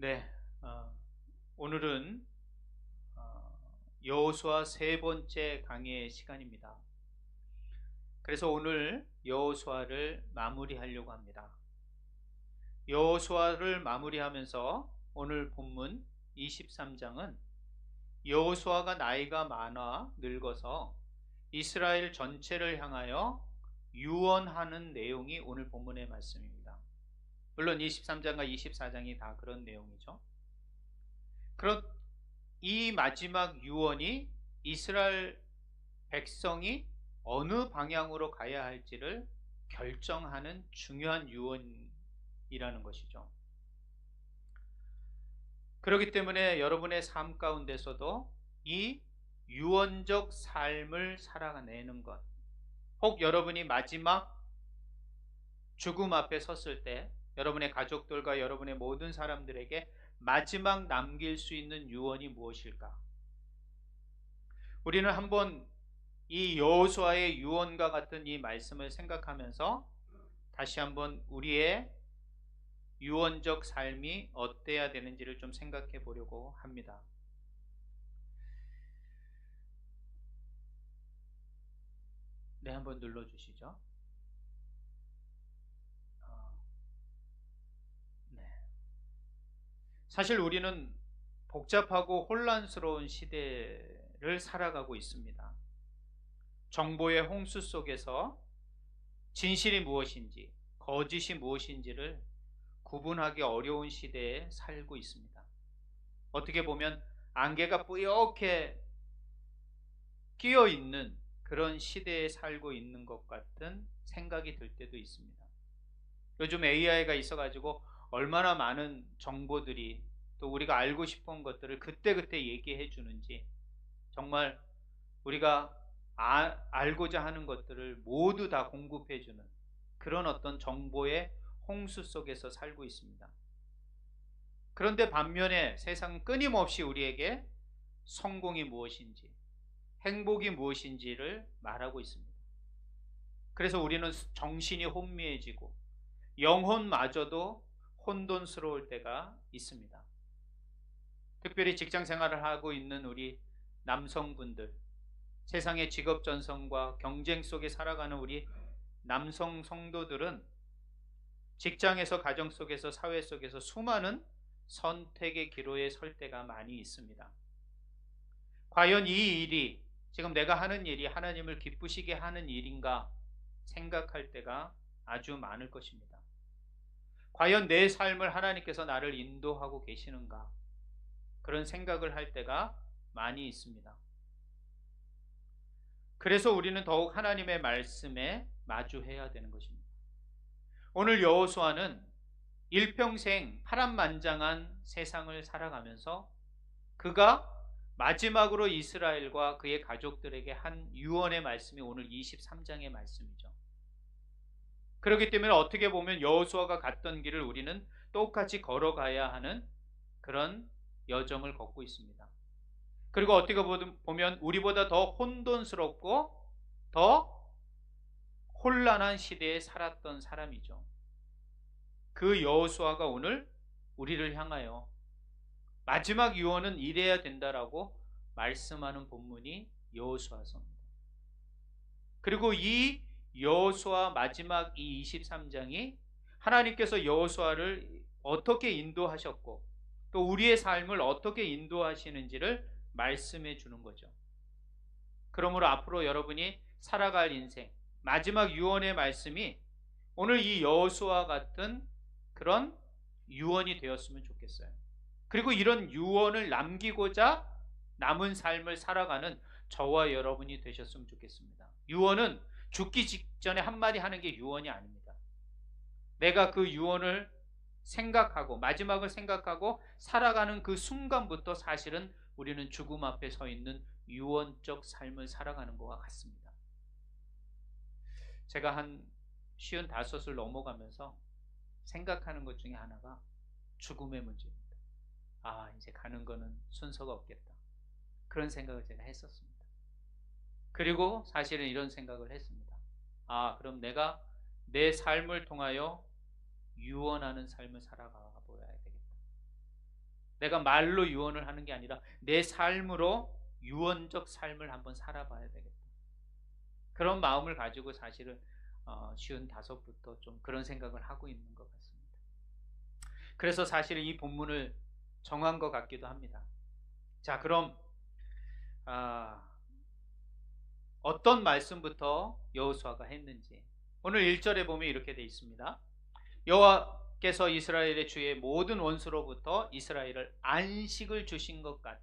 네, 오늘은 여호수아 세 번째 강의의 시간입니다. 그래서 오늘 여호수아를 마무리하려고 합니다. 여호수아를 마무리하면서 오늘 본문 23장은 여호수아가 나이가 많아 늙어서 이스라엘 전체를 향하여 유언하는 내용이 오늘 본문의 말씀입니다. 물론 23장과 24장이 다 그런 내용이죠. 그런 이 마지막 유언이 이스라엘 백성이 어느 방향으로 가야 할지를 결정하는 중요한 유언이라는 것이죠. 그렇기 때문에 여러분의 삶 가운데서도 이 유언적 삶을 살아내는 것, 혹 여러분이 마지막 죽음 앞에 섰을 때 여러분의 가족들과 여러분의 모든 사람들에게 마지막 남길 수 있는 유언이 무엇일까? 우리는 한번 이 여호수아의 유언과 같은 이 말씀을 생각하면서 다시 한번 우리의 유언적 삶이 어때야 되는지를 좀 생각해 보려고 합니다. 네, 한번 눌러주시죠. 네. 사실 우리는 복잡하고 혼란스러운 시대를 살아가고 있습니다. 정보의 홍수 속에서 진실이 무엇인지, 거짓이 무엇인지를 구분하기 어려운 시대에 살고 있습니다. 어떻게 보면 안개가 뿌옇게 끼어 있는 그런 시대에 살고 있는 것 같은 생각이 들 때도 있습니다. 요즘 AI가 있어가지고 얼마나 많은 정보들이 또 우리가 알고 싶은 것들을 그때그때 얘기해 주는지, 정말 우리가 알고자 하는 것들을 모두 다 공급해 주는 그런 어떤 정보의 홍수 속에서 살고 있습니다. 그런데 반면에 세상은 끊임없이 우리에게 성공이 무엇인지, 행복이 무엇인지를 말하고 있습니다. 그래서 우리는 정신이 혼미해지고 영혼마저도 혼돈스러울 때가 있습니다. 특별히 직장 생활을 하고 있는 우리 남성분들, 세상의 직업 전성과 경쟁 속에 살아가는 우리 남성 성도들은 직장에서, 가정 속에서, 사회 속에서 수많은 선택의 기로에 설 때가 많이 있습니다. 과연 이 일이, 지금 내가 하는 일이 하나님을 기쁘시게 하는 일인가 생각할 때가 아주 많을 것입니다. 과연 내 삶을 하나님께서 나를 인도하고 계시는가, 그런 생각을 할 때가 많이 있습니다. 그래서 우리는 더욱 하나님의 말씀에 마주해야 되는 것입니다. 오늘 여호수아는 일평생 파란만장한 세상을 살아가면서 그가 마지막으로 이스라엘과 그의 가족들에게 한 유언의 말씀이 오늘 23장의 말씀이죠. 그렇기 때문에 어떻게 보면 여호수아가 갔던 길을 우리는 똑같이 걸어가야 하는 그런 여정을 걷고 있습니다. 그리고 어떻게 보면 우리보다 더 혼돈스럽고 더 혼란한 시대에 살았던 사람이죠. 그 여호수아가 오늘 우리를 향하여 마지막 유언은 이래야 된다라고 말씀하는 본문이 여호수아서입니다. 그리고 이 여호수아 마지막 이 23장이 하나님께서 여호수아를 어떻게 인도하셨고 또 우리의 삶을 어떻게 인도하시는지를 말씀해 주는 거죠. 그러므로 앞으로 여러분이 살아갈 인생 마지막 유언의 말씀이 오늘 이 여호수아 같은 그런 유언이 되었으면 좋겠어요. 그리고 이런 유언을 남기고자 남은 삶을 살아가는 저와 여러분이 되셨으면 좋겠습니다. 유언은 죽기 직전에 한마디 하는 게 유언이 아닙니다. 내가 그 유언을 생각하고 마지막을 생각하고 살아가는 그 순간부터 사실은 우리는 죽음 앞에 서 있는 유언적 삶을 살아가는 것과 같습니다. 제가 한 55을 넘어가면서 생각하는 것 중에 하나가 죽음의 문제입니다. 이제 가는 거는 순서가 없겠다, 그런 생각을 제가 했었습니다. 그리고 사실은 이런 생각을 했습니다. 그럼 내가 내 삶을 통하여 유언하는 삶을 살아가 보아야 되겠다. 내가 말로 유언을 하는 게 아니라 내 삶으로 유언적 삶을 한번 살아봐야 되겠다. 그런 마음을 가지고 사실은 55부터 좀 그런 생각을 하고 있는 것 같습니다. 그래서 사실은 이 본문을 정한 것 같기도 합니다. 자, 그럼 어떤 말씀부터 여호수아가 했는지 오늘 1절에 보면 이렇게 되어 있습니다. 여호와께서 이스라엘의 주의 모든 원수로부터 이스라엘을 안식을 주신 것 같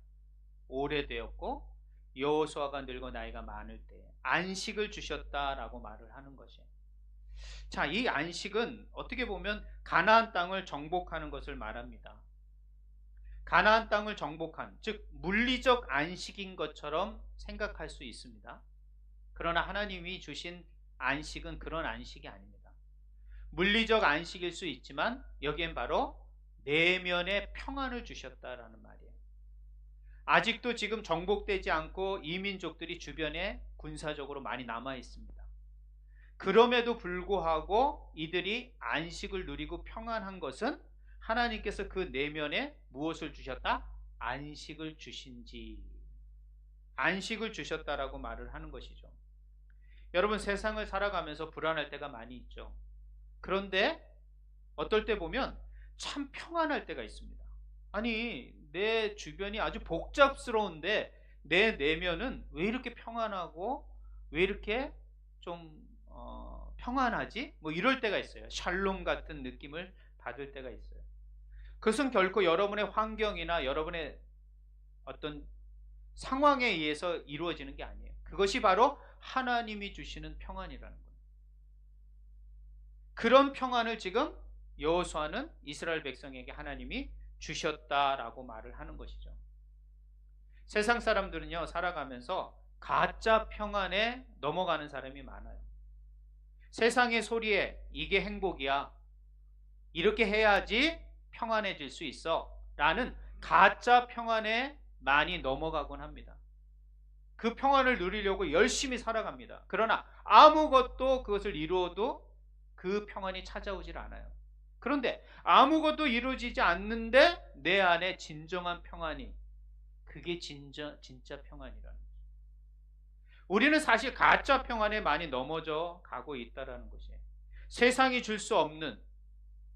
오래되었고 여호수아가 늙어 나이가 많을 때 안식을 주셨다라고 말을 하는 것이에요. 자, 이 안식은 어떻게 보면 가나안 땅을 정복하는 것을 말합니다. 가나안 땅을 정복한, 즉 물리적 안식인 것처럼 생각할 수 있습니다. 그러나 하나님이 주신 안식은 그런 안식이 아닙니다. 물리적 안식일 수 있지만 여기엔 바로 내면의 평안을 주셨다라는 말이에요. 아직도 지금 정복되지 않고 이민족들이 주변에 군사적으로 많이 남아 있습니다. 그럼에도 불구하고 이들이 안식을 누리고 평안한 것은 하나님께서 그 내면에 무엇을 주셨다? 안식을 주셨다라고 말을 하는 것이죠. 여러분, 세상을 살아가면서 불안할 때가 많이 있죠. 그런데 어떨 때 보면 참 평안할 때가 있습니다. 아니, 내 주변이 아주 복잡스러운데 내 내면은 왜 이렇게 평안하고 왜 이렇게 좀 평안하지? 뭐 이럴 때가 있어요. 샬롬 같은 느낌을 받을 때가 있어요. 그것은 결코 여러분의 환경이나 여러분의 어떤 상황에 의해서 이루어지는 게 아니에요. 그것이 바로 하나님이 주시는 평안이라는 거예요. 그런 평안을 지금 여호수아는 이스라엘 백성에게 하나님이 주셨다라고 말을 하는 것이죠. 세상 사람들은요, 살아가면서 가짜 평안에 넘어가는 사람이 많아요. 세상의 소리에 이게 행복이야, 이렇게 해야지 평안해질 수 있어 라는 가짜 평안에 많이 넘어가곤 합니다. 그 평안을 누리려고 열심히 살아갑니다. 그러나 아무것도 그것을 이루어도 그 평안이 찾아오질 않아요. 그런데 아무것도 이루어지지 않는데 내 안에 진정한 평안이, 그게 진짜 평안이라는 거죠. 우리는 사실 가짜 평안에 많이 넘어져 가고 있다는 것이에요. 세상이 줄 수 없는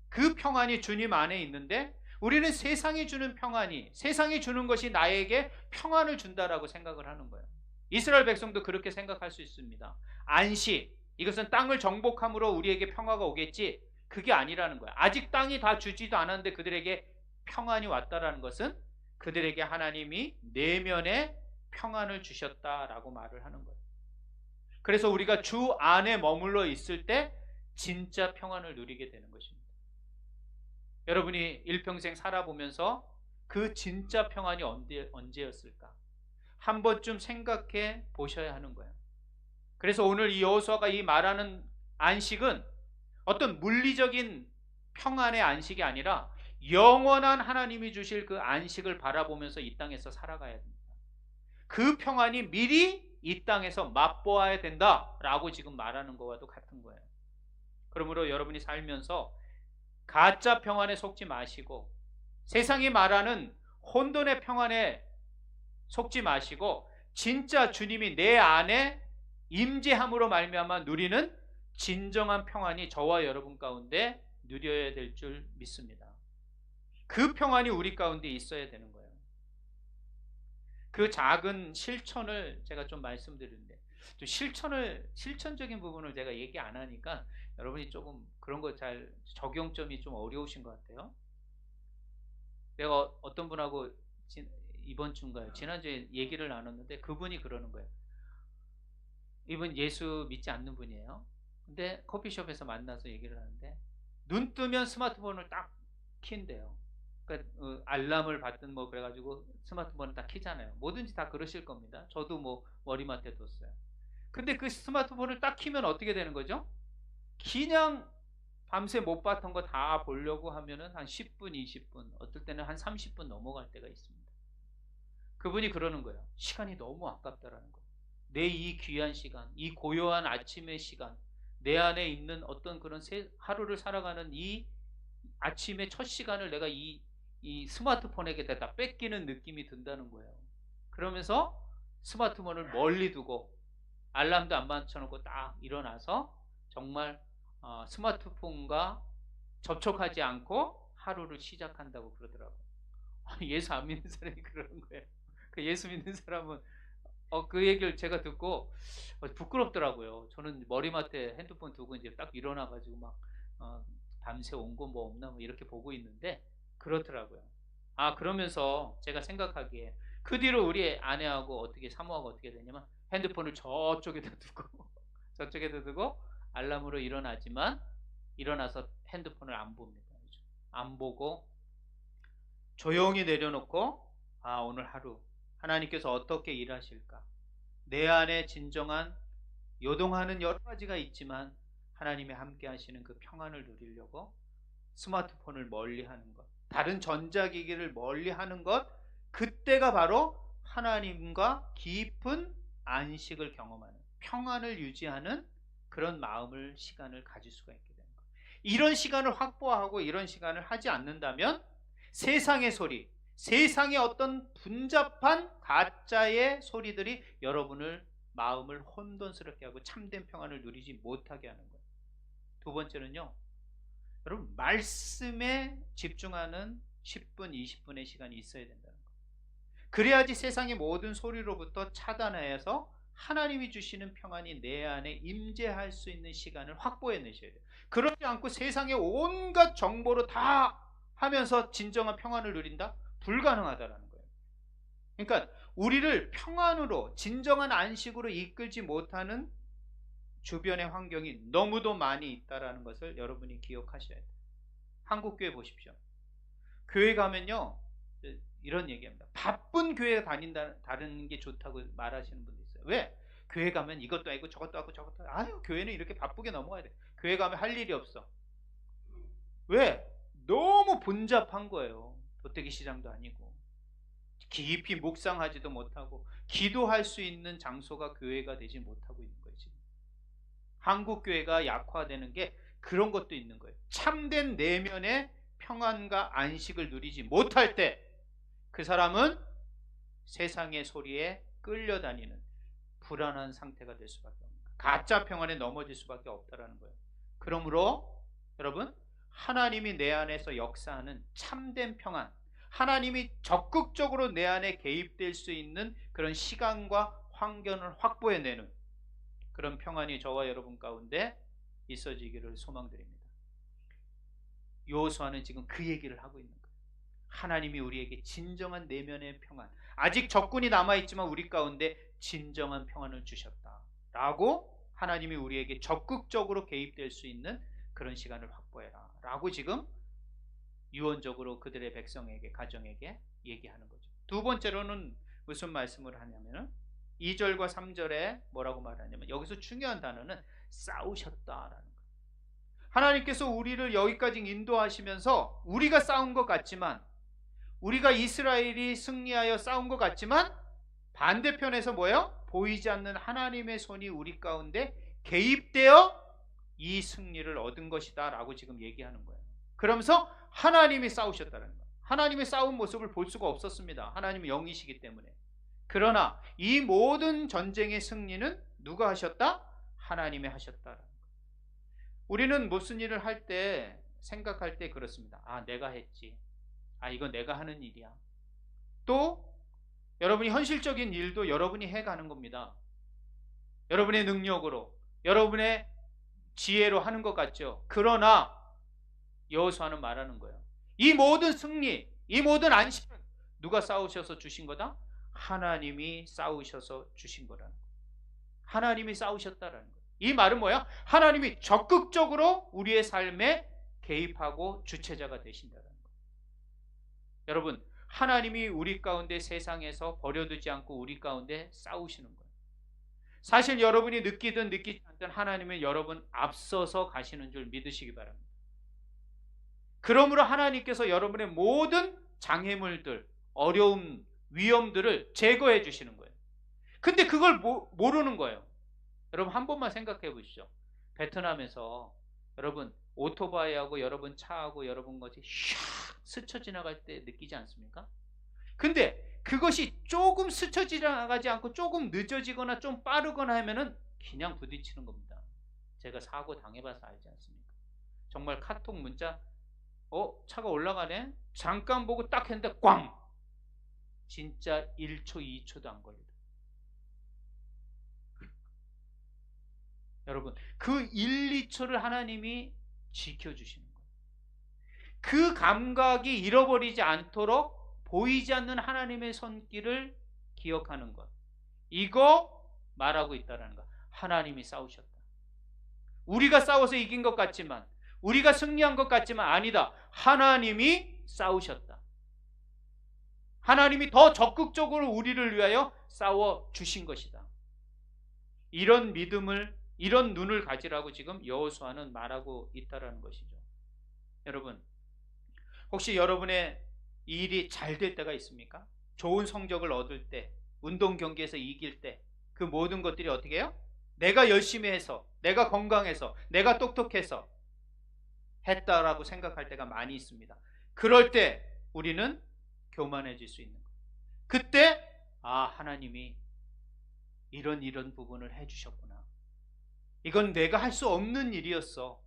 그 평안이 주님 안에 있는데 우리는 세상이 주는 평안이, 세상이 주는 것이 나에게 평안을 준다라고 생각을 하는 거예요. 이스라엘 백성도 그렇게 생각할 수 있습니다. 안식, 이것은 땅을 정복함으로 우리에게 평화가 오겠지, 그게 아니라는 거예요. 아직 땅이 다 주지도 않았는데 그들에게 평안이 왔다라는 것은 그들에게 하나님이 내면에 평안을 주셨다라고 말을 하는 거예요. 그래서 우리가 주 안에 머물러 있을 때 진짜 평안을 누리게 되는 것입니다. 여러분이 일평생 살아보면서 그 진짜 평안이 언제였을까? 한 번쯤 생각해 보셔야 하는 거예요. 그래서 오늘 이 여호수아가 이 말하는 안식은 어떤 물리적인 평안의 안식이 아니라 영원한 하나님이 주실 그 안식을 바라보면서 이 땅에서 살아가야 됩니다. 그 평안이 미리 이 땅에서 맛보아야 된다라고 지금 말하는 것과도 같은 거예요. 그러므로 여러분이 살면서 가짜 평안에 속지 마시고 세상이 말하는 혼돈의 평안에 속지 마시고 진짜 주님이 내 안에 임재함으로 말미암아 누리는 진정한 평안이 저와 여러분 가운데 누려야 될 줄 믿습니다. 그 평안이 우리 가운데 있어야 되는 거예요. 그 작은 실천을 제가 좀 말씀드리는데, 좀 실천적인 부분을 제가 얘기 안 하니까 여러분이 조금 그런 거 잘 적용점이 좀 어려우신 것 같아요. 내가 어떤 분하고 이번 주인가요? 지난주에 얘기를 나눴는데 그분이 그러는 거예요. 이분 예수 믿지 않는 분이에요. 근데 커피숍에서 만나서 얘기를 하는데 눈 뜨면 스마트폰을 딱 킨대요. 그러니까 알람을 받든 뭐 그래가지고 스마트폰을 딱 키잖아요. 뭐든지 다 그러실 겁니다. 저도 뭐 머리맡에 뒀어요. 근데 그 스마트폰을 딱 키면 어떻게 되는 거죠? 그냥 밤새 못 봤던 거 다 보려고 하면은 한 10분, 20분, 어떨 때는 한 30분 넘어갈 때가 있습니다. 그분이 그러는 거예요. 시간이 너무 아깝다라는 거예요. 내 이 귀한 시간, 이 고요한 아침의 시간, 내 안에 있는 어떤 그런 하루를 살아가는 이 아침의 첫 시간을 내가 이 이 스마트폰에게 다 뺏기는 느낌이 든다는 거예요. 그러면서 스마트폰을 멀리 두고 알람도 안 맞춰놓고 딱 일어나서 정말 스마트폰과 접촉하지 않고 하루를 시작한다고 그러더라고요. 예수 안 믿는 사람이 그러는 거예요. 그 예수 믿는 사람은 그 얘기를 제가 듣고 부끄럽더라고요. 저는 머리맡에 핸드폰 두고 이제 딱 일어나가지고 막 밤새 온 거 뭐 없나 뭐 이렇게 보고 있는데 그렇더라고요. 그러면서 제가 생각하기에 그 뒤로 우리 아내하고 어떻게 사모하고 어떻게 되냐면 핸드폰을 저쪽에다 두고 저쪽에다 두고 알람으로 일어나지만 일어나서 핸드폰을 안 봅니다. 안 보고 조용히 내려놓고 오늘 하루 하나님께서 어떻게 일하실까? 내 안에 진정한 요동하는 여러 가지가 있지만 하나님이 함께 하시는 그 평안을 누리려고 스마트폰을 멀리하는 것, 다른 전자기기를 멀리하는 것, 그때가 바로 하나님과 깊은 안식을 경험하는, 평안을 유지하는 그런 마음을, 시간을 가질 수가 있게 되는 것. 이런 시간을 확보하고 이런 시간을 하지 않는다면 세상의 소리, 세상의 어떤 분잡한 가짜의 소리들이 여러분을 마음을 혼돈스럽게 하고 참된 평안을 누리지 못하게 하는 거예요. 두 번째는요, 여러분 말씀에 집중하는 10분, 20분의 시간이 있어야 된다는 거예요. 그래야지 세상의 모든 소리로부터 차단해서 하나님이 주시는 평안이 내 안에 임재할 수 있는 시간을 확보해 내셔야 돼요. 그렇지 않고 세상의 온갖 정보로 다 하면서 진정한 평안을 누린다? 불가능하다라는 거예요. 그러니까 우리를 평안으로 진정한 안식으로 이끌지 못하는 주변의 환경이 너무도 많이 있다라는 것을 여러분이 기억하셔야 돼요. 한국교회 보십시오. 교회 가면요 이런 얘기합니다. 바쁜 교회 다니는 게 좋다고 말하시는 분도 있어요. 왜? 교회 가면 이것도 아니고 저것도 하고 저것도 하고 교회는 이렇게 바쁘게 넘어가야 돼. 교회 가면 할 일이 없어. 왜? 너무 분잡한 거예요. 도떼기 시장도 아니고 깊이 묵상하지도 못하고 기도할 수 있는 장소가 교회가 되지 못하고 있는 거예요. 지금 한국 교회가 약화되는 게 그런 것도 있는 거예요. 참된 내면의 평안과 안식을 누리지 못할 때 그 사람은 세상의 소리에 끌려다니는 불안한 상태가 될 수밖에 없습니다. 가짜 평안에 넘어질 수밖에 없다라는 거예요. 그러므로 여러분, 하나님이 내 안에서 역사하는 참된 평안, 하나님이 적극적으로 내 안에 개입될 수 있는 그런 시간과 환경을 확보해내는 그런 평안이 저와 여러분 가운데 있어지기를 소망드립니다. 여호수아는 지금 그 얘기를 하고 있는 거예요. 하나님이 우리에게 진정한 내면의 평안, 아직 적군이 남아있지만 우리 가운데 진정한 평안을 주셨다라고 하나님이 우리에게 적극적으로 개입될 수 있는 그런 시간을 확보해라 라고 지금 유언적으로 그들의 백성에게, 가정에게 얘기하는 거죠. 두 번째로는 무슨 말씀을 하냐면 2절과 3절에 뭐라고 말하냐면 여기서 중요한 단어는 싸우셨다라는 거예요. 하나님께서 우리를 여기까지 인도하시면서 우리가 싸운 것 같지만, 우리가 이스라엘이 승리하여 싸운 것 같지만 반대편에서 뭐예요? 보이지 않는 하나님의 손이 우리 가운데 개입되어 이 승리를 얻은 것이다 라고 지금 얘기하는 거예요. 그러면서 하나님이 싸우셨다는 거예요. 하나님의 싸운 모습을 볼 수가 없었습니다. 하나님은 영이시기 때문에. 그러나 이 모든 전쟁의 승리는 누가 하셨다? 하나님이 하셨다라는 거예요. 우리는 무슨 일을 할 때, 생각할 때 그렇습니다. 내가 했지. 이건 내가 하는 일이야. 또 여러분이 현실적인 일도 여러분이 해가는 겁니다. 여러분의 능력으로, 여러분의 지혜로 하는 것 같죠. 그러나 여호수아는 말하는 거예요. 이 모든 승리, 이 모든 안식은 누가 싸우셔서 주신 거다? 하나님이 싸우셔서 주신 거라는 거예요. 하나님이 싸우셨다라는 거예요. 이 말은 뭐야? 하나님이 적극적으로 우리의 삶에 개입하고 주체자가 되신다는 거예요. 여러분, 하나님이 우리 가운데 세상에서 버려두지 않고 우리 가운데 싸우시는 거예요. 사실 여러분이 느끼든 느끼지 않든 하나님은 여러분 앞서서 가시는 줄 믿으시기 바랍니다. 그러므로 하나님께서 여러분의 모든 장애물들, 어려움, 위험들을 제거해 주시는 거예요. 근데 그걸 모르는 거예요. 여러분 한 번만 생각해 보시죠. 베트남에서 여러분 오토바이하고 여러분 차하고 여러분 것이 샥 스쳐 지나갈 때 느끼지 않습니까? 근데 그것이 조금 스쳐 지나가지 않고 조금 늦어지거나 좀 빠르거나 하면은 그냥 부딪히는 겁니다. 제가 사고 당해봐서 알지 않습니까? 정말 카톡 문자 차가 올라가네? 잠깐 보고 딱 했는데 꽝! 진짜 1초 2초도 안 걸리다. 여러분 그 1, 2초를 하나님이 지켜주시는 거예요. 그 감각이 잃어버리지 않도록 보이지 않는 하나님의 손길을 기억하는 것, 이거 말하고 있다는 것. 하나님이 싸우셨다. 우리가 싸워서 이긴 것 같지만, 우리가 승리한 것 같지만 아니다. 하나님이 싸우셨다. 하나님이 더 적극적으로 우리를 위하여 싸워주신 것이다. 이런 믿음을, 이런 눈을 가지라고 지금 여호수아는 말하고 있다는 것이죠. 여러분, 혹시 여러분의 일이 잘 될 때가 있습니까? 좋은 성적을 얻을 때, 운동 경기에서 이길 때, 그 모든 것들이 어떻게 해요? 내가 열심히 해서, 내가 건강해서, 내가 똑똑해서 했다라고 생각할 때가 많이 있습니다. 그럴 때 우리는 교만해질 수 있는 거예요. 그때 하나님이 이런 부분을 해주셨구나. 이건 내가 할 수 없는 일이었어.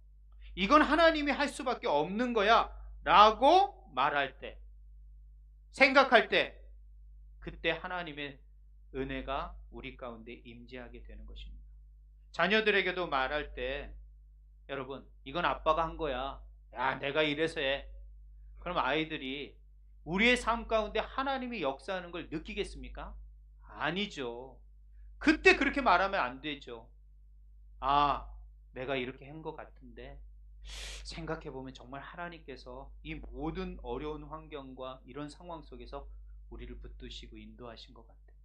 이건 하나님이 할 수밖에 없는 거야 라고 말할 때, 생각할 때, 그때 하나님의 은혜가 우리 가운데 임재하게 되는 것입니다. 자녀들에게도 말할 때, 여러분 이건 아빠가 한 거야, 야 내가 이래서 해. 그럼 아이들이 우리의 삶 가운데 하나님이 역사하는 걸 느끼겠습니까? 아니죠. 그때 그렇게 말하면 안 되죠. 내가 이렇게 한 것 같은데 생각해보면 정말 하나님께서 이 모든 어려운 환경과 이런 상황 속에서 우리를 붙드시고 인도하신 것 같아요.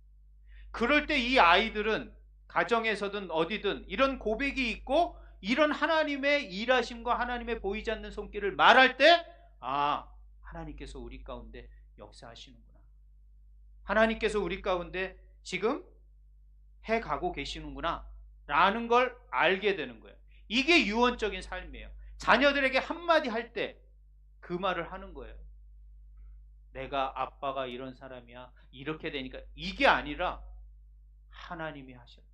그럴 때 이 아이들은 가정에서든 어디든 이런 고백이 있고 이런 하나님의 일하심과 하나님의 보이지 않는 손길을 말할 때 하나님께서 우리 가운데 역사하시는구나. 하나님께서 우리 가운데 지금 해가고 계시는구나 라는 걸 알게 되는 거예요. 이게 유언적인 삶이에요. 자녀들에게 한마디 할 때 그 말을 하는 거예요. 내가 아빠가 이런 사람이야, 이렇게 되니까, 이게 아니라 하나님이 하셨다.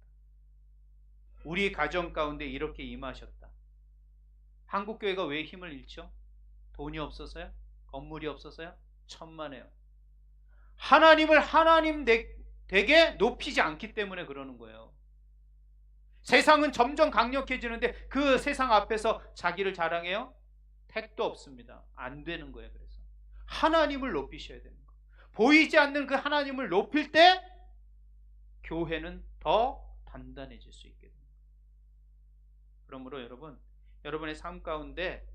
우리 가정 가운데 이렇게 임하셨다. 한국교회가 왜 힘을 잃죠? 돈이 없어서요? 건물이 없어서요? 천만에요. 하나님을 하나님 되게 높이지 않기 때문에 그러는 거예요. 세상은 점점 강력해지는데 그 세상 앞에서 자기를 자랑해요? 택도 없습니다. 안 되는 거예요. 그래서 하나님을 높이셔야 되는 거예요. 보이지 않는 그 하나님을 높일 때 교회는 더 단단해질 수 있게 됩니다. 그러므로 여러분, 여러분의 삶 가운데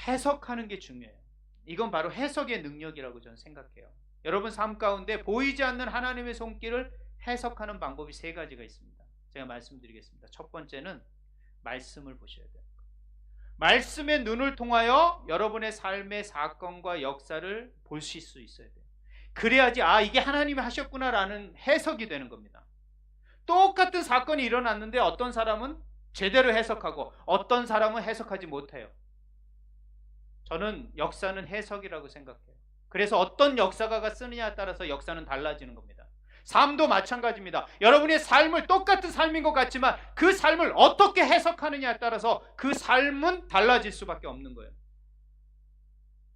해석하는 게 중요해요. 이건 바로 해석의 능력이라고 저는 생각해요. 여러분 삶 가운데 보이지 않는 하나님의 손길을 해석하는 방법이 세 가지가 있습니다. 제가 말씀드리겠습니다. 첫 번째는 말씀을 보셔야 돼요. 말씀의 눈을 통하여 여러분의 삶의 사건과 역사를 보실 수 있어야 돼요. 그래야지 이게 하나님이 하셨구나라는 해석이 되는 겁니다. 똑같은 사건이 일어났는데 어떤 사람은 제대로 해석하고 어떤 사람은 해석하지 못해요. 저는 역사는 해석이라고 생각해요. 그래서 어떤 역사가가 쓰느냐에 따라서 역사는 달라지는 겁니다. 삶도 마찬가지입니다. 여러분의 삶을 똑같은 삶인 것 같지만 그 삶을 어떻게 해석하느냐에 따라서 그 삶은 달라질 수밖에 없는 거예요.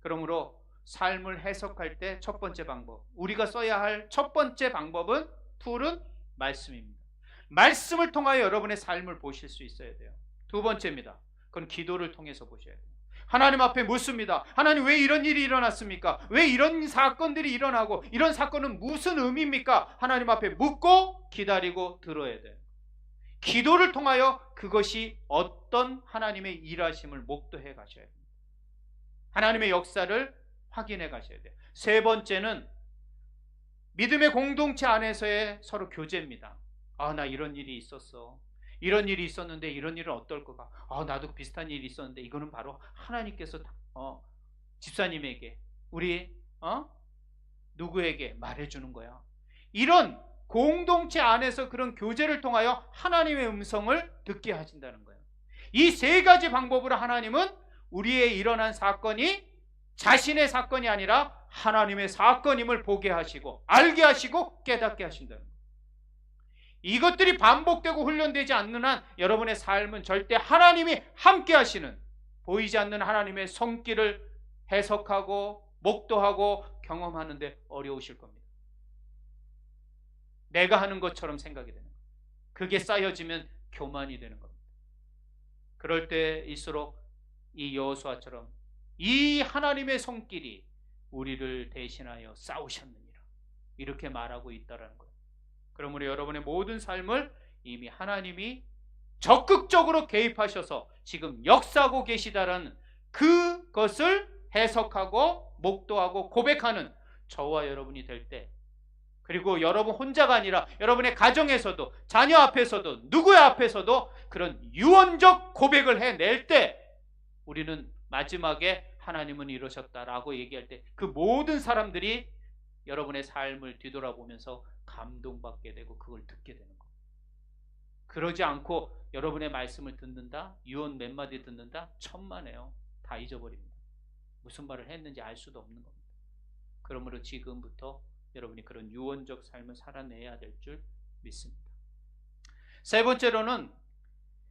그러므로 삶을 해석할 때 첫 번째 방법, 우리가 써야 할 첫 번째 방법은 툴은 말씀입니다. 말씀을 통하여 여러분의 삶을 보실 수 있어야 돼요. 두 번째입니다. 그건 기도를 통해서 보셔야 돼요. 하나님 앞에 묻습니다. 하나님 왜 이런 일이 일어났습니까? 왜 이런 사건들이 일어나고 이런 사건은 무슨 의미입니까? 하나님 앞에 묻고 기다리고 들어야 돼요. 기도를 통하여 그것이 어떤 하나님의 일하심을 목도해 가셔야 됩니다. 하나님의 역사를 확인해 가셔야 돼요. 세 번째는 믿음의 공동체 안에서의 서로 교제입니다. 나 이런 일이 있었어. 이런 일이 있었는데 이런 일은 어떨 거가? 나도 비슷한 일이 있었는데 이거는 바로 하나님께서 집사님에게 우리 누구에게 말해주는 거야. 이런 공동체 안에서 그런 교제를 통하여 하나님의 음성을 듣게 하신다는 거예요. 이 세 가지 방법으로 하나님은 우리의 일어난 사건이 자신의 사건이 아니라 하나님의 사건임을 보게 하시고 알게 하시고 깨닫게 하신다는 거예요. 이것들이 반복되고 훈련되지 않는 한 여러분의 삶은 절대 하나님이 함께 하시는, 보이지 않는 하나님의 손길을 해석하고 목도하고 경험하는데 어려우실 겁니다. 내가 하는 것처럼 생각이 되는 거예요. 그게 쌓여지면 교만이 되는 겁니다. 그럴 때일수록 이 여호수아처럼 이 하나님의 손길이 우리를 대신하여 싸우셨느니라, 이렇게 말하고 있다라는 거예요. 그러므로 여러분의 모든 삶을 이미 하나님이 적극적으로 개입하셔서 지금 역사하고 계시다라는 그것을 해석하고 목도하고 고백하는 저와 여러분이 될 때, 그리고 여러분 혼자가 아니라 여러분의 가정에서도, 자녀 앞에서도, 누구의 앞에서도 그런 유언적 고백을 해낼 때 우리는 마지막에 하나님은 이러셨다라고 얘기할 때 그 모든 사람들이 여러분의 삶을 뒤돌아보면서 감동받게 되고 그걸 듣게 되는 거예요. 그러지 않고 여러분의 말씀을 듣는다, 유언 몇 마디 듣는다, 천만에요. 다 잊어버립니다. 무슨 말을 했는지 알 수도 없는 겁니다. 그러므로 지금부터 여러분이 그런 유언적 삶을 살아내야 될 줄 믿습니다. 세 번째로는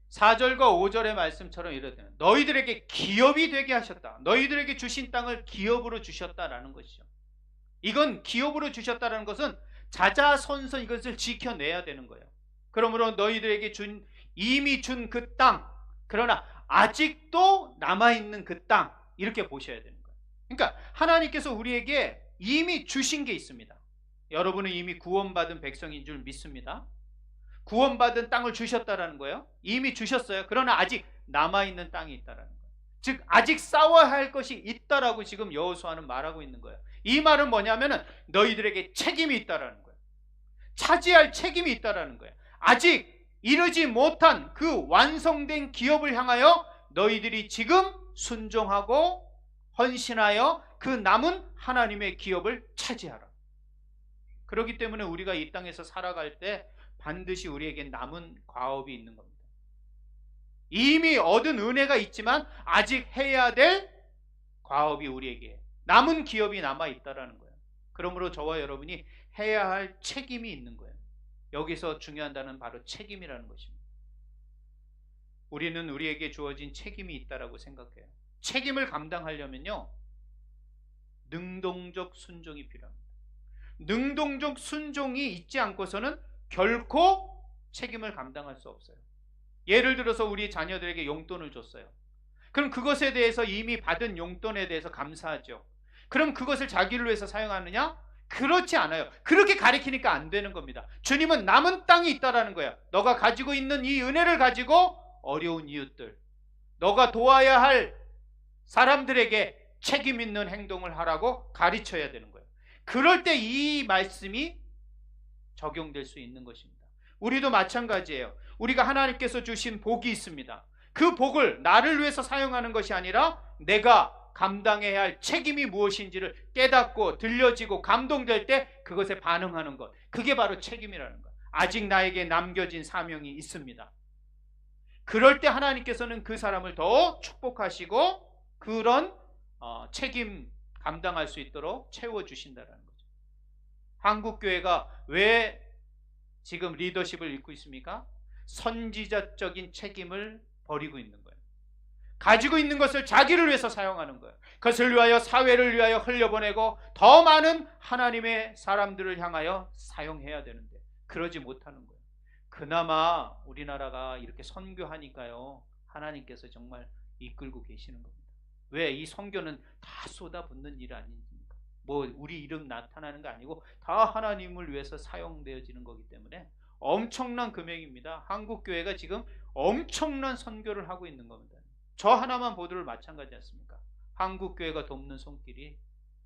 4절과 5절의 말씀처럼 이르되 너희들에게 기업이 되게 하셨다. 너희들에게 주신 땅을 기업으로 주셨다라는 것이죠. 이건 기업으로 주셨다라는 것은 자자손손 이것을 지켜내야 되는 거예요. 그러므로 너희들에게 이미 준 그 땅, 그러나 아직도 남아있는 그 땅, 이렇게 보셔야 되는 거예요. 그러니까 하나님께서 우리에게 이미 주신 게 있습니다. 여러분은 이미 구원받은 백성인 줄 믿습니다. 구원받은 땅을 주셨다라는 거예요. 이미 주셨어요. 그러나 아직 남아있는 땅이 있다라는 거예요. 즉 아직 싸워야 할 것이 있다라고 지금 여호수아는 말하고 있는 거예요. 이 말은 뭐냐면은 너희들에게 책임이 있다라는 거예요. 차지할 책임이 있다라는 거예요. 아직 이르지 못한 그 완성된 기업을 향하여 너희들이 지금 순종하고 헌신하여 그 남은 하나님의 기업을 차지하라. 그렇기 때문에 우리가 이 땅에서 살아갈 때 반드시 우리에게 남은 과업이 있는 겁니다. 이미 얻은 은혜가 있지만 아직 해야 될 과업이 우리에게 남은 기업이 남아있다라는 거예요. 그러므로 저와 여러분이 해야 할 책임이 있는 거예요. 여기서 중요한 단어는 바로 책임이라는 것입니다. 우리는 우리에게 주어진 책임이 있다라고 생각해요. 책임을 감당하려면요, 능동적 순종이 필요합니다. 능동적 순종이 있지 않고서는 결코 책임을 감당할 수 없어요. 예를 들어서 우리 자녀들에게 용돈을 줬어요. 그럼 그것에 대해서 이미 받은 용돈에 대해서 감사하죠. 그럼 그것을 자기를 위해서 사용하느냐? 그렇지 않아요. 그렇게 가리키니까 안 되는 겁니다. 주님은 남은 땅이 있다라는 거야. 너가 가지고 있는 이 은혜를 가지고 어려운 이웃들, 너가 도와야 할 사람들에게 책임 있는 행동을 하라고 가르쳐야 되는 거예요. 그럴 때 이 말씀이 적용될 수 있는 것입니다. 우리도 마찬가지예요. 우리가 하나님께서 주신 복이 있습니다. 그 복을 나를 위해서 사용하는 것이 아니라 내가 감당해야 할 책임이 무엇인지를 깨닫고 들려지고 감동될 때 그것에 반응하는 것, 그게 바로 책임이라는 것. 아직 나에게 남겨진 사명이 있습니다. 그럴 때 하나님께서는 그 사람을 더 축복하시고 그런 책임 감당할 수 있도록 채워주신다는 거죠. 한국교회가 왜 지금 리더십을 잃고 있습니까? 선지자적인 책임을 버리고 있는 거예요. 가지고 있는 것을 자기를 위해서 사용하는 거예요. 그것을 위하여, 사회를 위하여 흘려보내고 더 많은 하나님의 사람들을 향하여 사용해야 되는데 그러지 못하는 거예요. 그나마 우리나라가 이렇게 선교하니까요, 하나님께서 정말 이끌고 계시는 겁니다. 왜? 이 선교는 다 쏟아붓는 일 아닙니까? 뭐 우리 이름 나타나는 거 아니고 다 하나님을 위해서 사용되어지는 거기 때문에 엄청난 금액입니다. 한국교회가 지금 엄청난 선교를 하고 있는 겁니다. 저 하나만 보더라도 마찬가지 않습니까? 한국교회가 돕는 손길이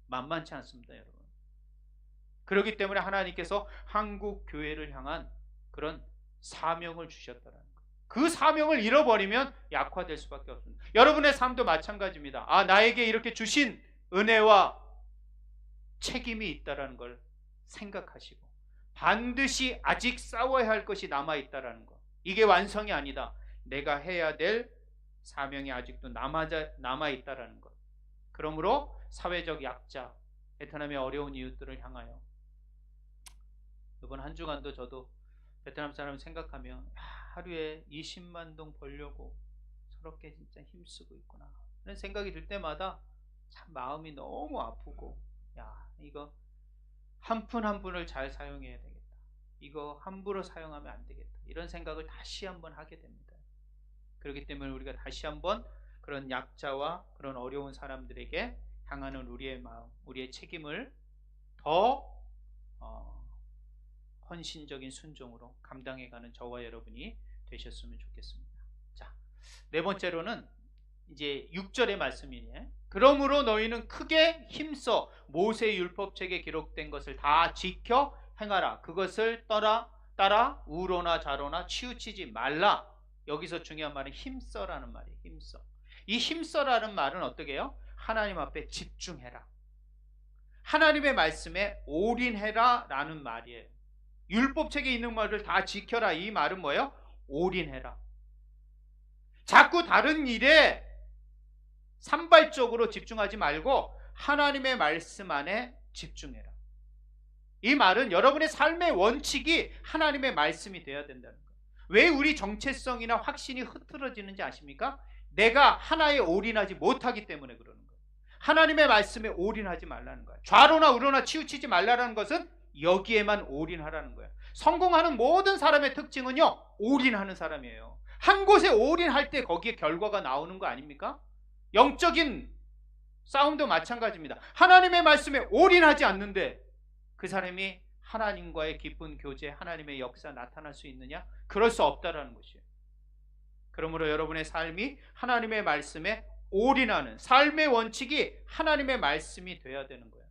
만만치 않습니다, 여러분. 그렇기 때문에 하나님께서 한국교회를 향한 그런 사명을 주셨다는 거예요. 그 사명을 잃어버리면 약화될 수밖에 없습니다. 여러분의 삶도 마찬가지입니다. 나에게 이렇게 주신 은혜와 책임이 있다는 걸 생각하시고 반드시 아직 싸워야 할 것이 남아있다는 것, 이게 완성이 아니다. 내가 해야 될 사명이 아직도 남아있다라는 것. 그러므로 사회적 약자, 베트남의 어려운 이웃들을 향하여 이번 한 주간도 저도 베트남 사람을 생각하면 하루에 20만 동 벌려고 저렇게 진짜 힘쓰고 있구나 그런 생각이 들 때마다 참 마음이 너무 아프고, 야, 이거 한 푼 한 푼을 잘 사용해야 되겠다. 이거 함부로 사용하면 안 되겠다. 이런 생각을 다시 한번 하게 됩니다. 그렇기 때문에 우리가 다시 한번 그런 약자와 그런 어려운 사람들에게 향하는 우리의 마음, 우리의 책임을 더 헌신적인 순종으로 감당해가는 저와 여러분이 되셨으면 좋겠습니다. 자, 네 번째로는 이제 6절의 말씀이네. 그러므로 너희는 크게 힘써 모세 율법책에 기록된 것을 다 지켜 행하라. 그것을 따라 우로나 좌로나 치우치지 말라. 여기서 중요한 말은 힘써라는 말이에요. 힘써. 이 힘써라는 말은 어떻게 해요? 하나님 앞에 집중해라. 하나님의 말씀에 올인해라 라는 말이에요. 율법책에 있는 말을 다 지켜라. 이 말은 뭐예요? 올인해라. 자꾸 다른 일에 산발적으로 집중하지 말고 하나님의 말씀 안에 집중해라. 이 말은 여러분의 삶의 원칙이 하나님의 말씀이 되어야 된다는 거예요. 왜 우리 정체성이나 확신이 흐트러지는지 아십니까? 내가 하나에 올인하지 못하기 때문에 그러는 거예요. 하나님의 말씀에 올인하지 말라는 거예요. 좌로나 우로나 치우치지 말라는 것은 여기에만 올인하라는 거예요. 성공하는 모든 사람의 특징은요, 올인하는 사람이에요. 한 곳에 올인할 때 거기에 결과가 나오는 거 아닙니까? 영적인 싸움도 마찬가지입니다. 하나님의 말씀에 올인하지 않는데 그 사람이 하나님과의 깊은 교제, 하나님의 역사 나타날 수 있느냐? 그럴 수 없다라는 것이에요. 그러므로 여러분의 삶이 하나님의 말씀에 올인하는 삶의 원칙이 하나님의 말씀이 되어야 되는 거예요.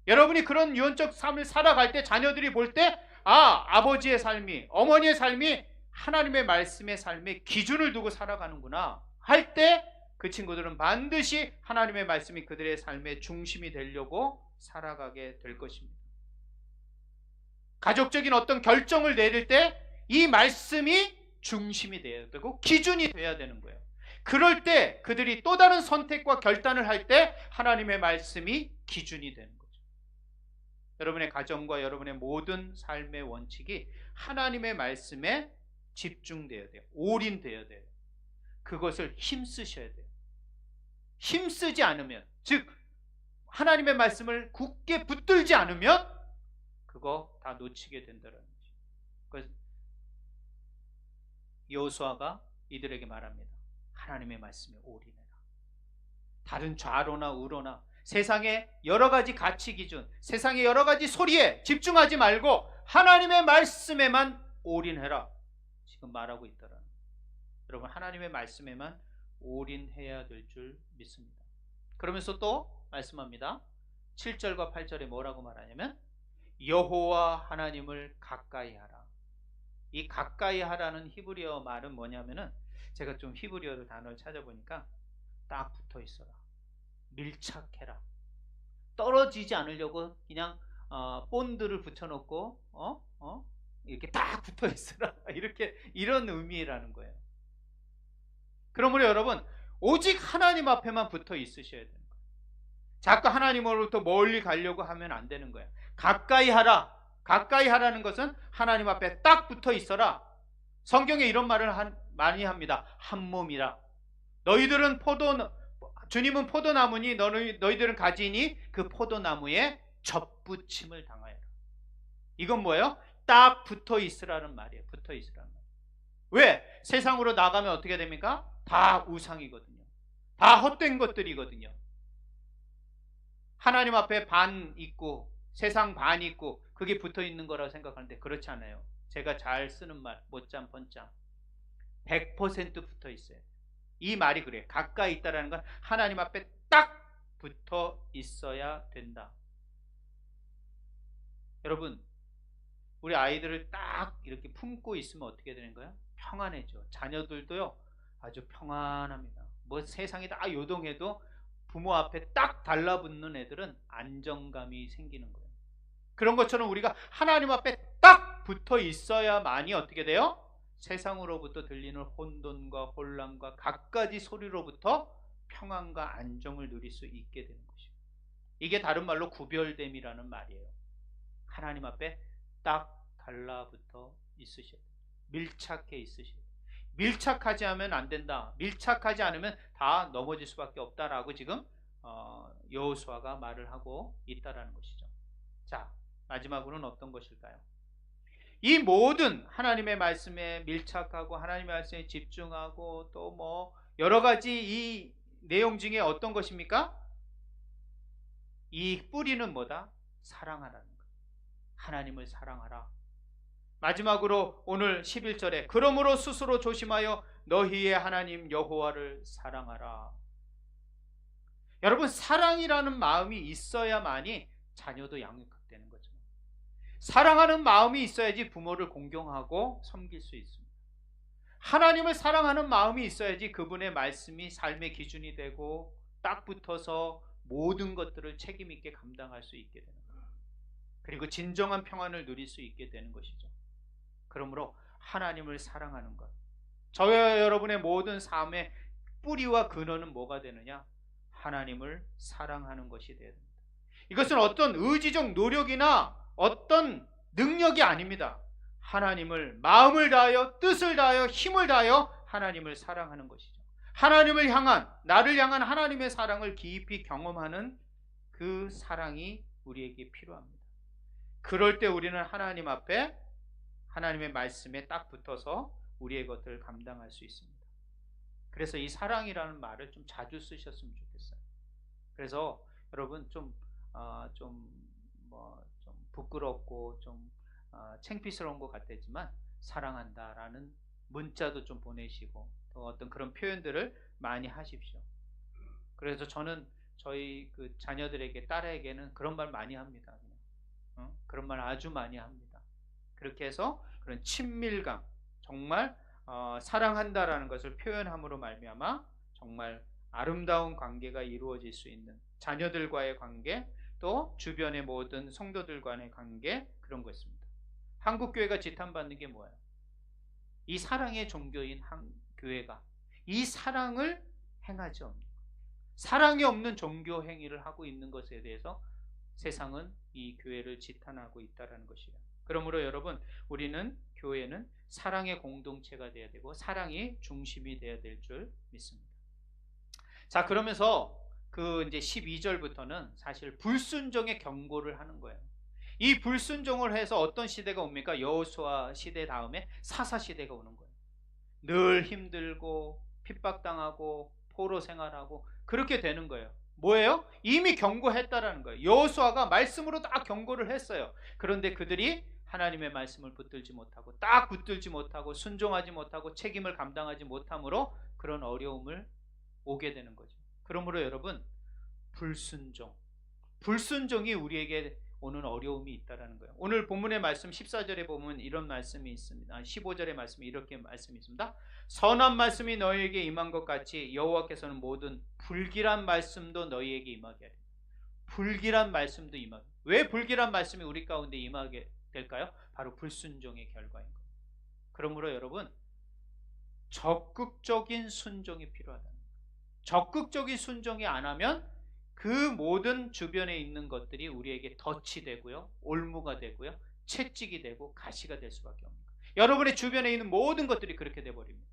여러분이 그런 유언적 삶을 살아갈 때 자녀들이 볼 때, 아버지의 삶이, 어머니의 삶이 하나님의 말씀의 삶의 기준을 두고 살아가는구나 할 때 그 친구들은 반드시 하나님의 말씀이 그들의 삶의 중심이 되려고 살아가게 될 것입니다. 가족적인 어떤 결정을 내릴 때 이 말씀이 중심이 되어야 되고 기준이 되어야 되는 거예요. 그럴 때 그들이 또 다른 선택과 결단을 할 때 하나님의 말씀이 기준이 되는 거죠. 여러분의 가정과 여러분의 모든 삶의 원칙이 하나님의 말씀에 집중되어야 돼요. 올인되어야 돼요. 그것을 힘쓰셔야 돼요. 힘쓰지 않으면, 즉 하나님의 말씀을 굳게 붙들지 않으면 그거 다 놓치게 된다는 거죠. 그래서 여호수아가 이들에게 말합니다. 하나님의 말씀에 올인해라. 다른 좌로나 우로나 세상의 여러 가지 가치 기준, 세상의 여러 가지 소리에 집중하지 말고 하나님의 말씀에만 올인해라. 지금 말하고 있더라. 여러분, 하나님의 말씀에만 올인해야 될 줄 믿습니다. 그러면서 또 말씀합니다. 7절과 8절에 뭐라고 말하냐면 여호와 하나님을 가까이 하라. 이 가까이 하라는 히브리어 말은 뭐냐면은, 제가 좀 히브리어로 단어를 찾아보니까 딱 붙어 있어라, 밀착해라, 떨어지지 않으려고 그냥 본드를 붙여놓고 이렇게 딱 붙어 있어라, 이런 의미라는 거예요. 그러므로 여러분, 오직 하나님 앞에만 붙어 있으셔야 되는 거예요. 자꾸 하나님으로부터 멀리 가려고 하면 안 되는 거예요. 가까이 하라. 가까이 하라는 것은 하나님 앞에 딱 붙어 있어라. 성경에 이런 말을 많이 합니다. 한 몸이라. 주님은 포도나무니 너희들은 가지니 그 포도나무에 접붙임을 당하여라. 이건 뭐예요? 딱 붙어 있으라는 말이에요. 붙어 있으라는 말. 왜? 세상으로 나가면 어떻게 됩니까? 다 우상이거든요. 다 헛된 것들이거든요. 하나님 앞에 반 있고 세상 반 있고 그게 붙어 있는 거라고 생각하는데 그렇지 않아요. 제가 잘 쓰는 말, 못잠 번잠, 100% 붙어 있어요. 이 말이 그래요. 가까이 있다라는 건 하나님 앞에 딱 붙어 있어야 된다. 여러분, 우리 아이들을 딱 이렇게 품고 있으면 어떻게 되는 거예요? 평안해져. 자녀들도요, 아주 평안합니다. 뭐 세상이 다 요동해도 부모 앞에 딱 달라붙는 애들은 안정감이 생기는 거예요. 그런 것처럼 우리가 하나님 앞에 딱 붙어 있어야만이 어떻게 돼요? 세상으로부터 들리는 혼돈과 혼란과 갖가지 소리로부터 평안과 안정을 누릴 수 있게 되는 것입니다. 이게 다른 말로 구별됨이라는 말이에요. 하나님 앞에 딱 달라붙어 있으셔야 돼요. 밀착해 있으셔야 돼요. 밀착하지 않으면 안 된다. 밀착하지 않으면 다 넘어질 수밖에 없다라고 지금 여호수아가 말을 하고 있다라는 것이죠. 자, 마지막으로는 어떤 것일까요? 이 모든 하나님의 말씀에 밀착하고 하나님의 말씀에 집중하고 또 뭐 여러 가지 이 내용 중에 어떤 것입니까? 이 뿌리는 뭐다? 사랑하라는 것. 하나님을 사랑하라. 마지막으로 오늘 11절에 그러므로 스스로 조심하여 너희의 하나님 여호와를 사랑하라. 여러분, 사랑이라는 마음이 있어야만이 자녀도 양육되는 거죠. 사랑하는 마음이 있어야지 부모를 공경하고 섬길 수 있습니다. 하나님을 사랑하는 마음이 있어야지 그분의 말씀이 삶의 기준이 되고 딱 붙어서 모든 것들을 책임 있게 감당할 수 있게 되는 거예요. 그리고 진정한 평안을 누릴 수 있게 되는 것이죠. 그러므로 하나님을 사랑하는 것, 저와 여러분의 모든 삶의 뿌리와 근원은 뭐가 되느냐? 하나님을 사랑하는 것이 되어야 됩니다. 이것은 어떤 의지적 노력이나 어떤 능력이 아닙니다. 하나님을 마음을 다하여 뜻을 다하여 힘을 다하여 하나님을 사랑하는 것이죠. 하나님을 향한, 나를 향한 하나님의 사랑을 깊이 경험하는 그 사랑이 우리에게 필요합니다. 그럴 때 우리는 하나님 앞에 하나님의 말씀에 딱 붙어서 우리의 것들을 감당할 수 있습니다. 그래서 이 사랑이라는 말을 좀 자주 쓰셨으면 좋겠어요. 그래서 여러분 좀 부끄럽고 좀 창피스러운 것 같았지만 사랑한다라는 문자도 좀 보내시고 또 어떤 그런 표현들을 많이 하십시오. 그래서 저는 저희 그 자녀들에게, 딸에게는 그런 말 많이 합니다. 그런 말 아주 많이 합니다. 그렇게 해서 그런 친밀감, 정말 사랑한다라는 것을 표현함으로 말미암아 정말 아름다운 관계가 이루어질 수 있는 자녀들과의 관계, 또 주변의 모든 성도들과의 관계, 그런 것입니다. 한국교회가 지탄받는 게 뭐예요? 이 사랑의 종교인 교회가 이 사랑을 행하지 않는 것, 사랑이 없는 종교 행위를 하고 있는 것에 대해서 세상은 이 교회를 지탄하고 있다는 것이에요. 그러므로 여러분, 우리는 교회는 사랑의 공동체가 되어야 되고 사랑이 중심이 되어야 될 줄 믿습니다. 자, 그러면서 그 이제 12절부터는 사실 불순종의 경고를 하는 거예요. 이 불순종을 해서 어떤 시대가 옵니까? 여호수아 시대 다음에 사사 시대가 오는 거예요. 늘 힘들고 핍박당하고 포로 생활하고 그렇게 되는 거예요. 뭐예요? 이미 경고했다라는 거예요. 여호수아가 말씀으로 딱 경고를 했어요. 그런데 그들이 하나님의 말씀을 붙들지 못하고 딱 붙들지 못하고 순종하지 못하고 책임을 감당하지 못함으로 그런 어려움을 오게 되는 거죠. 그러므로 여러분, 불순종이 우리에게 오는 어려움이 있다라는 거예요. 오늘 본문의 말씀 14절에 보면 이런 말씀이 있습니다. 15절의 말씀이 이렇게 말씀이 있습니다. 선한 말씀이 너희에게 임한 것 같이 여호와께서는 모든 불길한 말씀도 너희에게 임하게 하리라. 불길한 말씀도 임하게. 왜 불길한 말씀이 우리 가운데 임하게 될까요? 바로 불순종의 결과인 겁니다. 그러므로 여러분, 적극적인 순종이 필요하다는 거예요. 적극적인 순종이 안 하면 그 모든 주변에 있는 것들이 우리에게 덫이 되고요, 올무가 되고요, 채찍이 되고 가시가 될 수밖에 없는 거예요. 여러분의 주변에 있는 모든 것들이 그렇게 돼버립니다.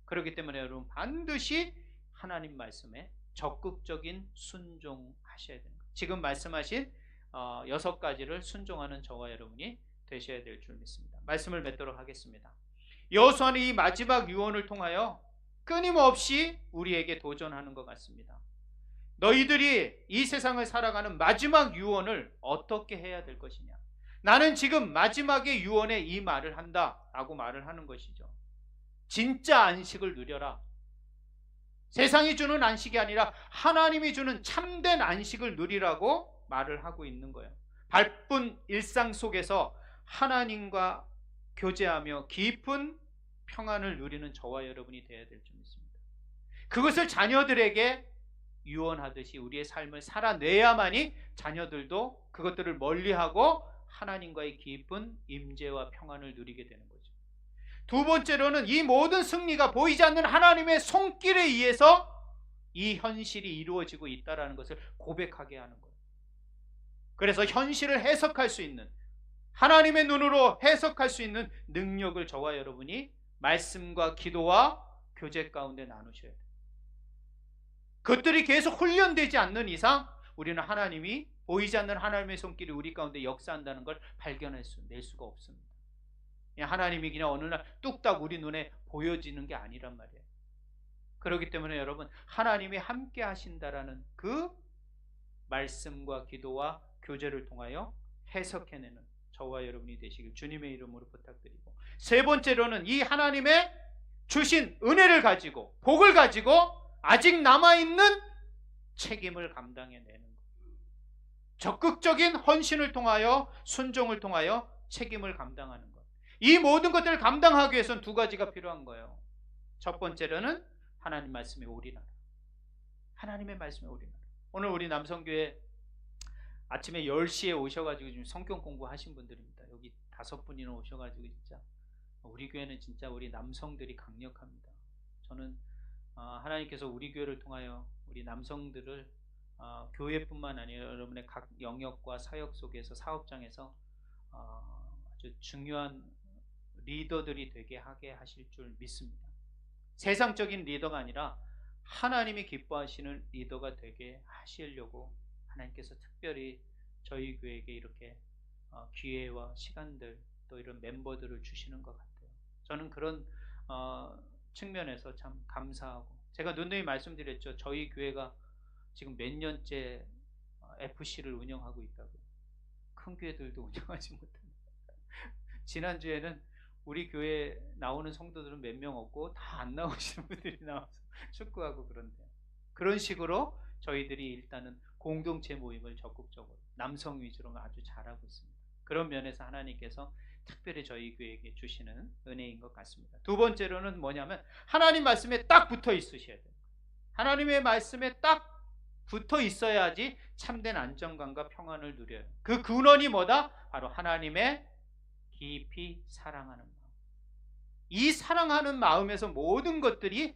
그렇기 때문에 여러분 반드시 하나님 말씀에 적극적인 순종하셔야 되는 거예요. 지금 말씀하신 6가지를 순종하는 저와 여러분이 되셔야 될 줄 믿습니다. 말씀을 맺도록 하겠습니다. 여호수아는 이 마지막 유언을 통하여 끊임없이 우리에게 도전하는 것 같습니다. 너희들이 이 세상을 살아가는 마지막 유언을 어떻게 해야 될 것이냐? 나는 지금 마지막의 유언에 이 말을 한다 라고 말을 하는 것이죠. 진짜 안식을 누려라. 세상이 주는 안식이 아니라 하나님이 주는 참된 안식을 누리라고 말을 하고 있는 거예요. 바쁜 일상 속에서 하나님과 교제하며 깊은 평안을 누리는 저와 여러분이 되어야 될 줄 믿습니다. 그것을 자녀들에게 유언하듯이 우리의 삶을 살아내야만이 자녀들도 그것들을 멀리하고 하나님과의 깊은 임재와 평안을 누리게 되는 거죠. 두 번째로는 이 모든 승리가 보이지 않는 하나님의 손길에 의해서 이 현실이 이루어지고 있다는 것을 고백하게 하는 거예요. 그래서 현실을 해석할 수 있는, 하나님의 눈으로 해석할 수 있는 능력을 저와 여러분이 말씀과 기도와 교제 가운데 나누셔야 돼요. 그것들이 계속 훈련되지 않는 이상 우리는 하나님이 보이지 않는 하나님의 손길이 우리 가운데 역사한다는 걸 낼 수가 없습니다. 하나님이 그냥 어느 날 뚝딱 우리 눈에 보여지는 게 아니란 말이에요. 그렇기 때문에 여러분, 하나님이 함께 하신다라는 그 말씀과 기도와 교제를 통하여 해석해내는 저와 여러분이 되시길 주님의 이름으로 부탁드리고, 세 번째로는 이 하나님의 주신 은혜를 가지고, 복을 가지고 아직 남아있는 책임을 감당해내는 것. 적극적인 헌신을 통하여, 순종을 통하여 책임을 감당하는 것. 이 모든 것들을 감당하기 위해서는 두 가지가 필요한 거예요. 첫 번째로는 하나님 말씀에 올인하라. 하나님의 말씀에 올인하라. 오늘 우리 남성교회 아침에 10시에 오셔가지고 지금 성경 공부하신 분들입니다. 여기 5분이나 오셔가지고 진짜 우리 교회는 진짜 우리 남성들이 강력합니다. 저는 하나님께서 우리 교회를 통하여 우리 남성들을 교회뿐만 아니라 여러분의 각 영역과 사역 속에서, 사업장에서 아주 중요한 리더들이 되게 하게 하실 줄 믿습니다. 세상적인 리더가 아니라 하나님이 기뻐하시는 리더가 되게 하시려고 하나님께서 특별히 저희 교회에게 이렇게 기회와 시간들, 또 이런 멤버들을 주시는 것 같아요. 저는 그런 측면에서 참 감사하고, 제가 누누이 말씀드렸죠. 저희 교회가 지금 몇 년째 FC를 운영하고 있다고요. 큰 교회들도 운영하지 못합니다. 지난주에는 우리 교회 나오는 성도들은 몇 명 없고 다 안 나오시는 분들이 나와서 축구하고 그런데요. 그런 식으로 저희들이 일단은 공동체 모임을 적극적으로 남성 위주로 아주 잘하고 있습니다. 그런 면에서 하나님께서 특별히 저희 교회에게 주시는 은혜인 것 같습니다. 두 번째로는 뭐냐면 하나님 말씀에 딱 붙어 있으셔야 돼요. 하나님의 말씀에 딱 붙어 있어야지 참된 안정감과 평안을 누려요. 그 근원이 뭐다? 바로 하나님의 깊이 사랑하는 마음. 이 사랑하는 마음에서 모든 것들이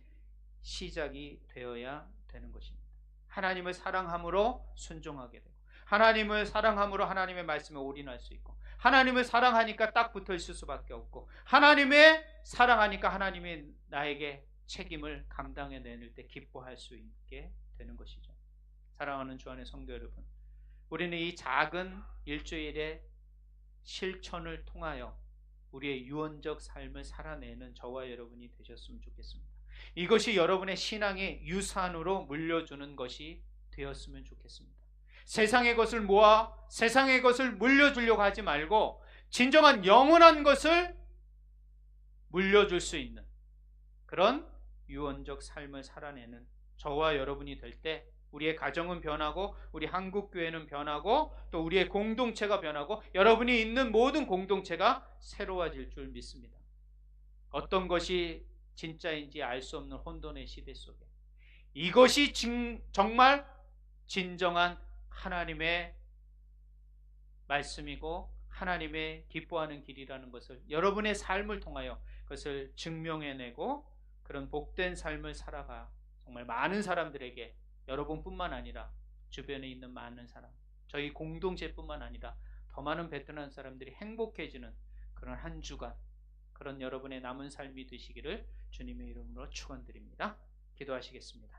시작이 되어야 되는 것입니다. 하나님을 사랑함으로 순종하게 되고, 하나님을 사랑함으로 하나님의 말씀에 올인할 수 있고, 하나님을 사랑하니까 딱 붙어 있을 수밖에 없고, 하나님의 사랑하니까 하나님이 나에게 책임을 감당해 내릴 때 기뻐할 수 있게 되는 것이죠. 사랑하는 주 안의 성도 여러분, 우리는 이 작은 일주일의 실천을 통하여 우리의 유언적 삶을 살아내는 저와 여러분이 되셨으면 좋겠습니다. 이것이 여러분의 신앙의 유산으로 물려주는 것이 되었으면 좋겠습니다. 세상의 것을 모아 세상의 것을 물려주려고 하지 말고 진정한 영원한 것을 물려줄 수 있는 그런 유언적 삶을 살아내는 저와 여러분이 될 때 우리의 가정은 변하고, 우리 한국교회는 변하고, 또 우리의 공동체가 변하고, 여러분이 있는 모든 공동체가 새로워질 줄 믿습니다. 어떤 것이 진짜인지 알 수 없는 혼돈의 시대 속에 이것이 정말 진정한 하나님의 말씀이고 하나님의 기뻐하는 길이라는 것을 여러분의 삶을 통하여 그것을 증명해내고, 그런 복된 삶을 살아가 정말 많은 사람들에게, 여러분뿐만 아니라 주변에 있는 많은 사람, 저희 공동체뿐만 아니라 더 많은 베트남 사람들이 행복해지는 그런 한 주간, 그런 여러분의 남은 삶이 되시기를 주님의 이름으로 축원드립니다. 기도하시겠습니다.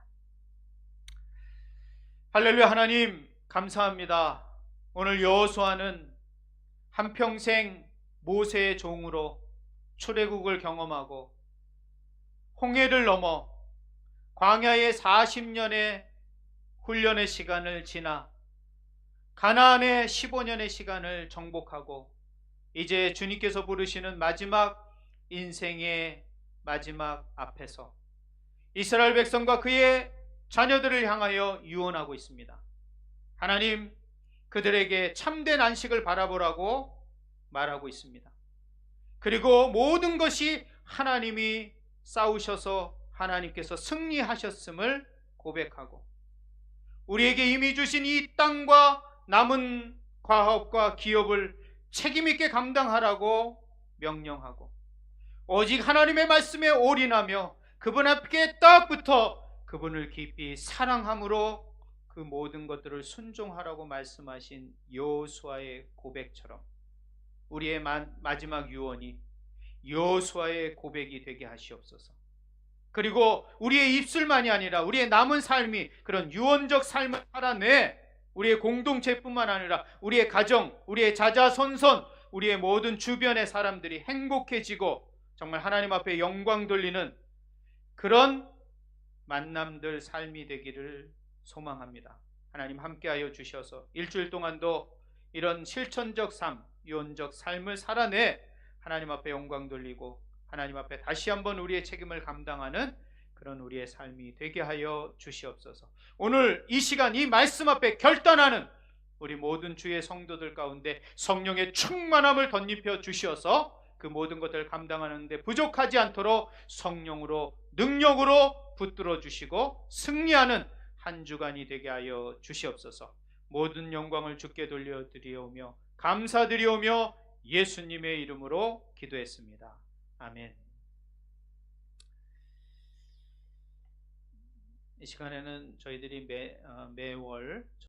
할렐루야. 하나님 감사합니다. 오늘 여호수아는 한평생 모세의 종으로 출애굽을 경험하고 홍해를 넘어 광야의 40년의 훈련의 시간을 지나 가나안의 15년의 시간을 정복하고 이제 주님께서 부르시는 마지막 인생의 마지막 앞에서 이스라엘 백성과 그의 자녀들을 향하여 유언하고 있습니다. 하나님, 그들에게 참된 안식을 바라보라고 말하고 있습니다. 그리고 모든 것이 하나님이 싸우셔서 하나님께서 승리하셨음을 고백하고, 우리에게 이미 주신 이 땅과 남은 과업과 기업을 책임있게 감당하라고 명령하고, 오직 하나님의 말씀에 올인하며 그분 앞에 딱 붙어 그분을 깊이 사랑함으로 그 모든 것들을 순종하라고 말씀하신 여호수아의 고백처럼 우리의 마지막 유언이 여호수아의 고백이 되게 하시옵소서. 그리고 우리의 입술만이 아니라 우리의 남은 삶이 그런 유언적 삶을 살아내 우리의 공동체뿐만 아니라 우리의 가정, 우리의 자자손손, 우리의 모든 주변의 사람들이 행복해지고 정말 하나님 앞에 영광 돌리는 그런 만남들 삶이 되기를 소망합니다. 하나님 함께하여 주셔서 일주일 동안도 이런 실천적 삶, 유언적 삶을 살아내 하나님 앞에 영광 돌리고 하나님 앞에 다시 한번 우리의 책임을 감당하는 그런 우리의 삶이 되게 하여 주시옵소서. 오늘 이 시간 이 말씀 앞에 결단하는 우리 모든 주의 성도들 가운데 성령의 충만함을 덧입혀 주시어서 그 모든 것들을 감당하는 데 부족하지 않도록 성령으로 능력으로 붙들어 주시고 승리하는 한 주간이 되게 하여 주시옵소서. 모든 영광을 주께 돌려드리오며 감사드리오며 예수님의 이름으로 기도했습니다. 아멘. 이 시간에는 저희들이 매월